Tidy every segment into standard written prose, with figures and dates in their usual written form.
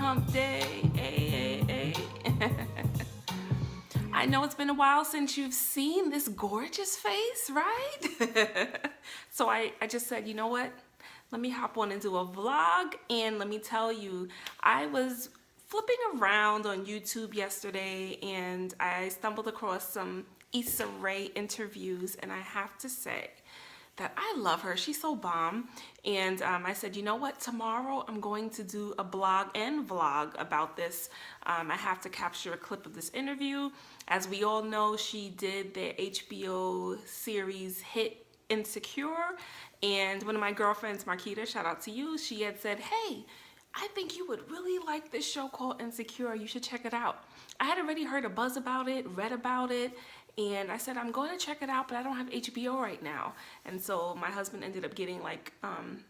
hump day. Hey, hey, hey. I know it's been a while since you've seen this gorgeous face, right? So I just said, you know what? Let me hop on and do a vlog, and let me tell you, I was flipping around on YouTube yesterday and I stumbled across some Issa Rae interviews, and I have to say that I love her. She's so bomb. And I said, you know what? Tomorrow I'm going to do a blog and vlog about this. I have to capture a clip of this interview. As we all know, she did the HBO series hit Insecure. And one of my girlfriends, Marquita, shout out to you, she had said, hey, I think you would really like this show called Insecure. You should check it out. I had already heard a buzz about it, read about it, and I said, I'm going to check it out, but I don't have HBO right now. And so my husband ended up getting like an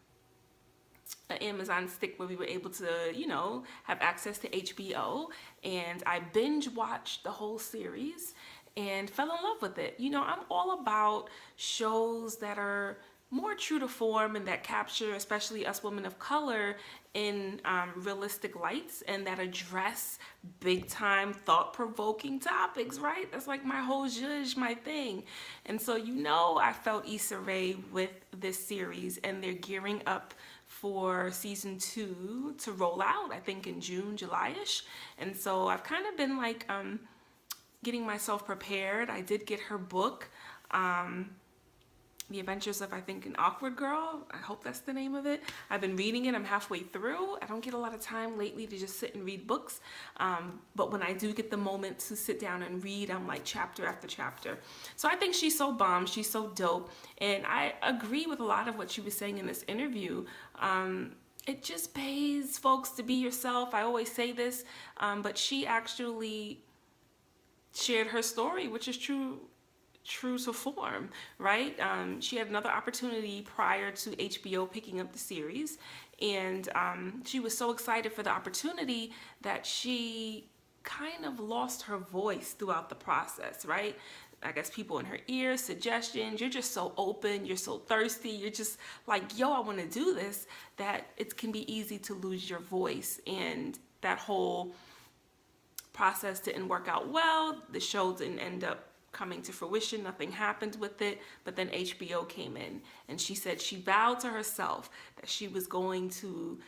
Amazon stick where we were able to, you know, have access to HBO. And I binge watched the whole series and fell in love with it. You know, I'm all about shows that are more true to form and that capture especially us women of color in realistic lights and that address big time thought-provoking topics, right? That's like my whole zhuzh, my thing. And so, you know, I felt Issa Rae with this series, and they're gearing up for season 2 to roll out, I think in June, July-ish. And so I've kind of been like getting myself prepared. I did get her book, The Adventures of, I think, an Awkward Girl. I hope that's the name of it. I've been reading it. I'm halfway through. I don't get a lot of time lately to just sit and read books. But when I do get the moment to sit down and read, I'm like chapter after chapter. So I think she's so bomb. She's so dope. And I agree with a lot of what she was saying in this interview. It just pays, folks, to be yourself. I always say this, but she actually shared her story, which is true to form, right? She had another opportunity prior to HBO picking up the series, and she was so excited for the opportunity that she kind of lost her voice throughout the process, right? I guess people in her ear, suggestions, you're just so open, you're so thirsty, you're just like, yo, I want to do this, that it can be easy to lose your voice. And that whole process didn't work out well. The show didn't end up coming to fruition. Nothing happened with it. But then HBO came in, and she said she vowed to herself that she was going to,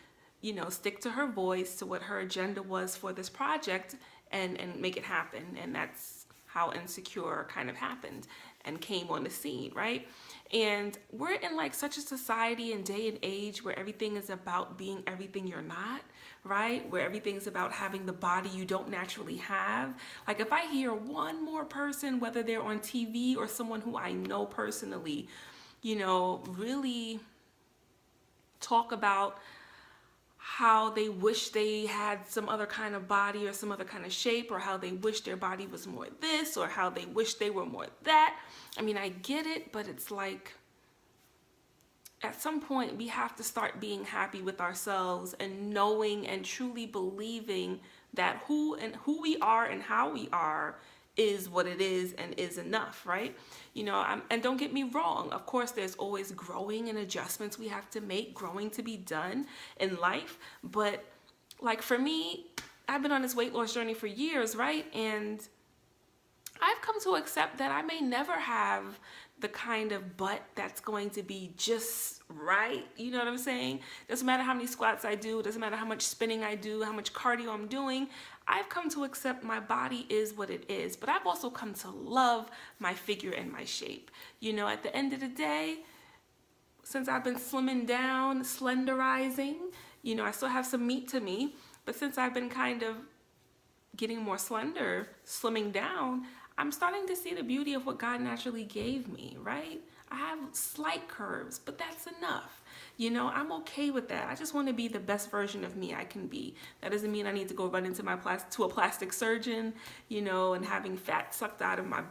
you know, stick to her voice, to what her agenda was for this project, and make it happen. And that's how Insecure kind of happened and came on the scene, right? And we're in like such a society and day and age where everything is about being everything you're not, right? Where everything's about having the body you don't naturally have. Like if I hear one more person, whether they're on TV or someone who I know personally, you know, really talk about how they wish they had some other kind of body or some other kind of shape, or how they wish their body was more this, or how they wish they were more that. I mean, I get it, but it's like at some point we have to start being happy with ourselves and knowing and truly believing that who we are and how we are is what it is and is enough, right? You know, and don't get me wrong, of course there's always growing and adjustments we have to make, growing to be done in life. But like for me, I've been on this weight loss journey for years, right? And I've come to accept that I may never have the kind of butt that's going to be just right. You know what I'm saying? Doesn't matter how many squats I do, doesn't matter how much spinning I do, how much cardio I'm doing. I've come to accept my body is what it is, but I've also come to love my figure and my shape. You know, at the end of the day, since I've been slimming down, slenderizing, you know, I still have some meat to me, but since I've been kind of getting more slender, slimming down, I'm starting to see the beauty of what God naturally gave me, right? I have slight curves, but that's enough. You know, I'm okay with that. I just want to be the best version of me I can be. That doesn't mean I need to go run into to a plastic surgeon, you know, and having fat sucked out of my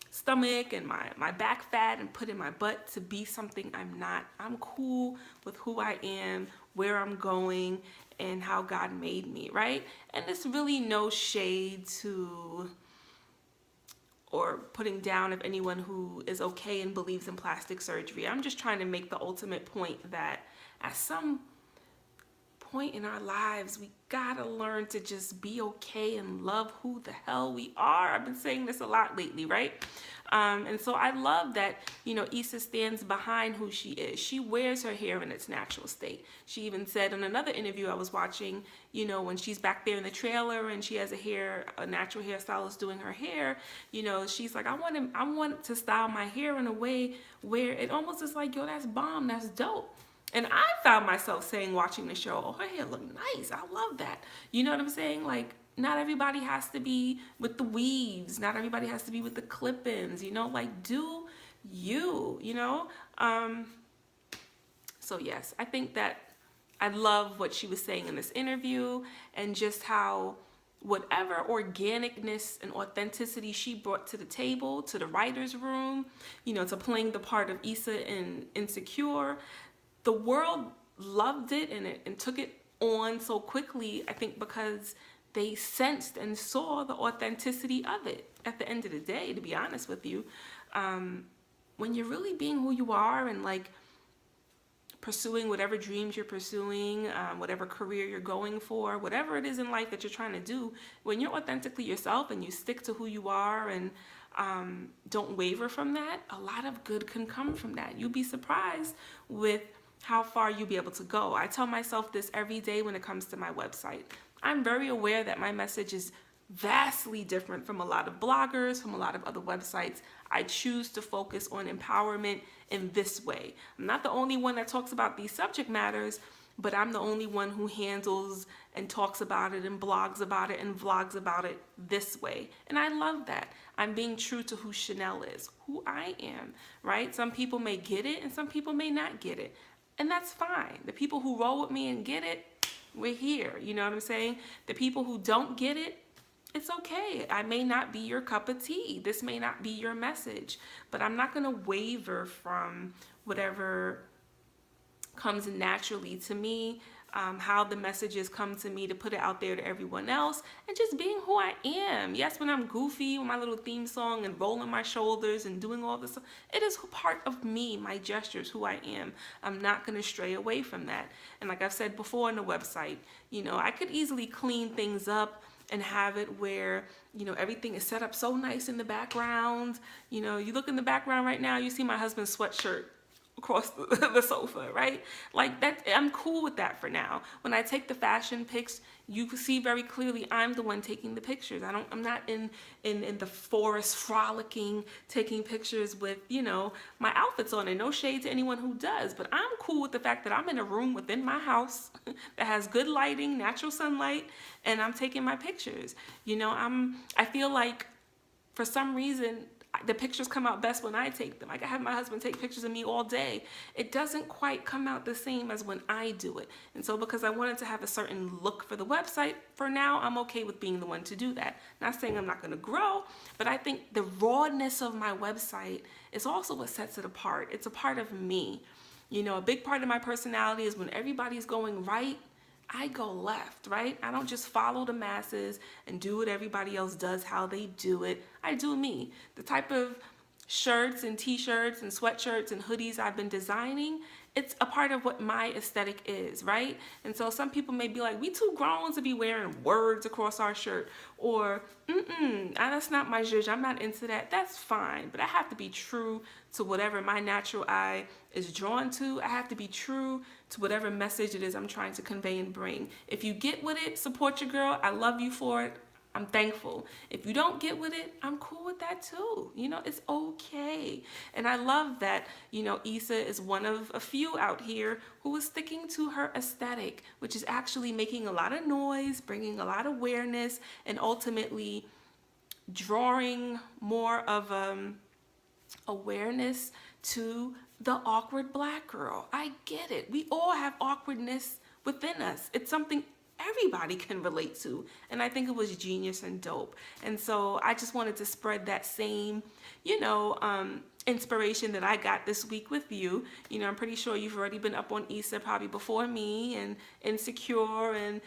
stomach and my back fat and put in my butt to be something I'm not. I'm cool with who I am, where I'm going, and how God made me, right? And it's really no shade to or putting down of anyone who is okay and believes in plastic surgery. I'm just trying to make the ultimate point that at some point in our lives, we gotta learn to just be okay and love who the hell we are. I've been saying this a lot lately, right? And so I love that, Issa stands behind who she is. She wears her hair in its natural state. She even said in another interview I was watching, when she's back there in the trailer and she has a natural hairstylist doing her hair, she's like, I want to style my hair in a way where it almost is like, yo, that's bomb, that's dope. And I found myself saying, watching the show, oh, her hair look nice. I love that. You know what I'm saying? Like, not everybody has to be with the weaves. Not everybody has to be with the clip-ins, like do you. So yes, I think that I love what she was saying in this interview and just how whatever organicness and authenticity she brought to the table, to the writer's room, to playing the part of Issa in Insecure, the world loved it and took it on so quickly, I think because they sensed and saw the authenticity of it. At the end of the day, to be honest with you, when you're really being who you are and like pursuing whatever dreams you're pursuing, whatever career you're going for, whatever it is in life that you're trying to do, when you're authentically yourself and you stick to who you are and don't waver from that, a lot of good can come from that. You'll be surprised with how far you'll be able to go. I tell myself this every day when it comes to my website. I'm very aware that my message is vastly different from a lot of bloggers, from a lot of other websites. I choose to focus on empowerment in this way. I'm not the only one that talks about these subject matters, but I'm the only one who handles and talks about it and blogs about it and vlogs about it this way. And I love that. I'm being true to who Chanel is, who I am, right? Some people may get it and some people may not get it. And that's fine. The people who roll with me and get it, we're here. You know what I'm saying? The people who don't get it, it's okay. I may not be your cup of tea. This may not be your message, but I'm not going to waver from whatever comes naturally to me, how the messages come to me to put it out there to everyone else, and just being who I am. Yes, when I'm goofy with my little theme song and rolling my shoulders and doing all this, it is part of me, my gestures, who I am. I'm not going to stray away from that. And like I've said before on the website, I could easily clean things up and have it where, everything is set up so nice in the background. You look in the background right now, you see my husband's sweatshirt across the sofa, right? Like that, I'm cool with that for now. When I take the fashion pics, you can see very clearly I'm the one taking the pictures. I'm not in the forest frolicking, taking pictures with, my outfits on, and no shade to anyone who does, but I'm cool with the fact that I'm in a room within my house that has good lighting, natural sunlight, and I'm taking my pictures. I feel like for some reason, the pictures come out best when I take them. Like I have my husband take pictures of me all day. It doesn't quite come out the same as when I do it. And so because I wanted to have a certain look for the website, for now I'm okay with being the one to do that. Not saying I'm not going to grow, but I think the rawness of my website is also what sets it apart. It's a part of me. A big part of my personality is when everybody's going right, I go left, right? I don't just follow the masses and do what everybody else does, how they do it. I do me. The type of shirts and t-shirts and sweatshirts and hoodies I've been designing, it's a part of what my aesthetic is, right? And so some people may be like, we too grown to be wearing words across our shirt, or that's not my zhuzh, I'm not into that. That's fine, but I have to be true to whatever my natural eye is drawn to. I have to be true to whatever message it is I'm trying to convey and bring. If you get with it, support your girl. I love you for it. I'm thankful. If you don't get with it, I'm cool with that too. It's okay. And I love that, Issa is one of a few out here who is sticking to her aesthetic, which is actually making a lot of noise, bringing a lot of awareness, and ultimately drawing more of awareness to the awkward Black girl. I get it. We all have awkwardness within us. It's something everybody can relate to, and I think it was genius and dope. And so I just wanted to spread that same inspiration that I got this week with you. I'm pretty sure you've already been up on Issa probably before me, and Insecure, and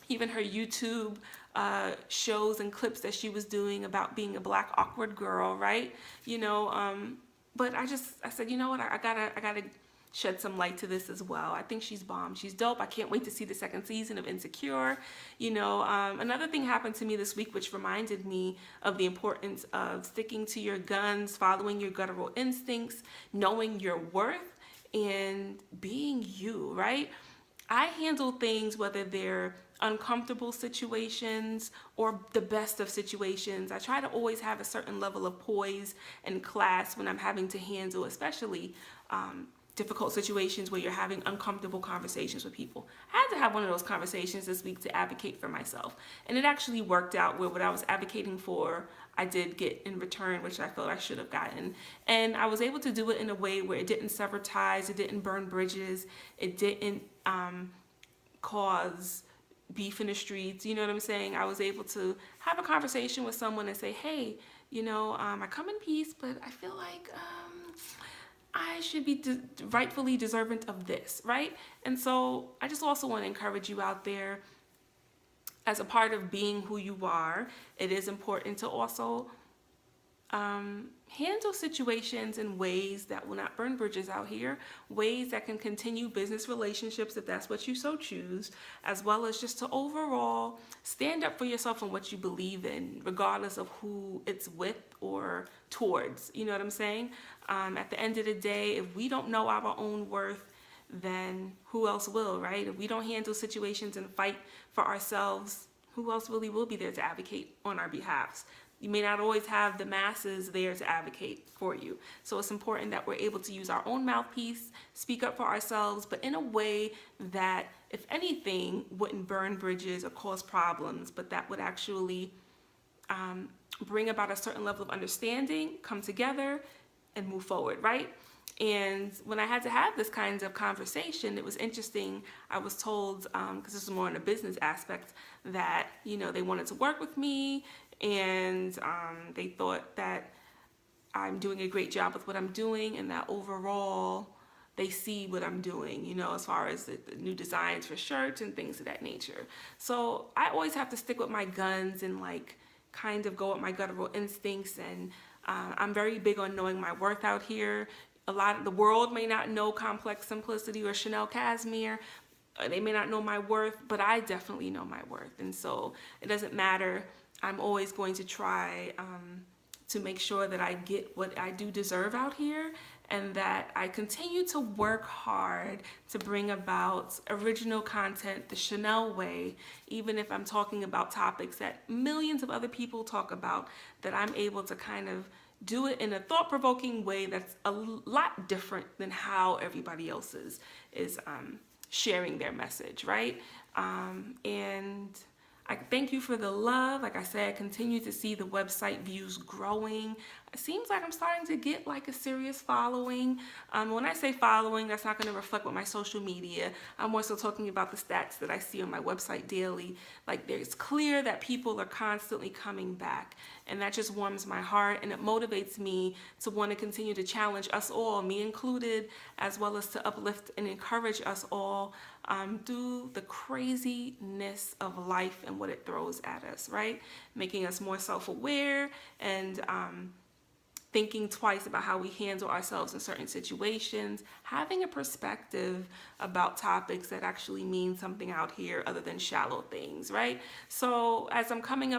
even her YouTube shows and clips that she was doing about being a Black awkward girl, right? But I said, you know what, I gotta shed some light to this as well. I think she's bomb. She's dope. I can't wait to see the second season of Insecure. Another thing happened to me this week which reminded me of the importance of sticking to your guns, following your guttural instincts, knowing your worth, and being you, right? I handle things, whether they're uncomfortable situations or the best of situations. I try to always have a certain level of poise and class when I'm having to handle, especially difficult situations where you're having uncomfortable conversations with people. I had to have one of those conversations this week to advocate for myself. And it actually worked out where what I was advocating for, I did get in return, which I felt I should have gotten. And I was able to do it in a way where it didn't sever ties, it didn't burn bridges, it didn't cause beef in the streets. You know what I'm saying? I was able to have a conversation with someone and say, hey, I come in peace, but I feel like I should be rightfully deserving of this, right? And so I just also want to encourage you out there, as a part of being who you are, it is important to also handle situations in ways that will not burn bridges out here, ways that can continue business relationships if that's what you so choose, as well as just to overall stand up for yourself and what you believe in, regardless of who it's with or towards. You know what I'm saying? At the end of the day, if we don't know our own worth, then who else will, right? If we don't handle situations and fight for ourselves, who else really will be there to advocate on our behalves? You may not always have the masses there to advocate for you. So it's important that we're able to use our own mouthpiece, speak up for ourselves, but in a way that, if anything, wouldn't burn bridges or cause problems, but that would actually bring about a certain level of understanding, come together, and move forward, right? And when I had to have this kind of conversation, it was interesting. I was told, because this is more in a business aspect, that, they wanted to work with me, and they thought that I'm doing a great job with what I'm doing, and that overall they see what I'm doing, as far as the new designs for shirts and things of that nature. So I always have to stick with my guns and kind of go with my guttural instincts, and I'm very big on knowing my worth out here. A lot of the world may not know Complex Simplicity or Chanel Cashmere. They may not know my worth, but I definitely know my worth. And so it doesn't matter. I'm always going to try to make sure that I get what I do deserve out here, and that I continue to work hard to bring about original content the Chanel way, even if I'm talking about topics that millions of other people talk about, that I'm able to kind of do it in a thought-provoking way that's a lot different than how everybody else is sharing their message, right? And I thank you for the love. Like I said, I continue to see the website views growing. It seems like I'm starting to get a serious following. When I say following, that's not going to reflect with my social media. I'm more so talking about the stats that I see on my website daily. It's clear that people are constantly coming back, and that just warms my heart, and it motivates me to want to continue to challenge us all, me included, as well as to uplift and encourage us all through the craziness of life and what it throws at us, right? Making us more self-aware and thinking twice about how we handle ourselves in certain situations, having a perspective about topics that actually mean something out here other than shallow things, right? So as I'm coming up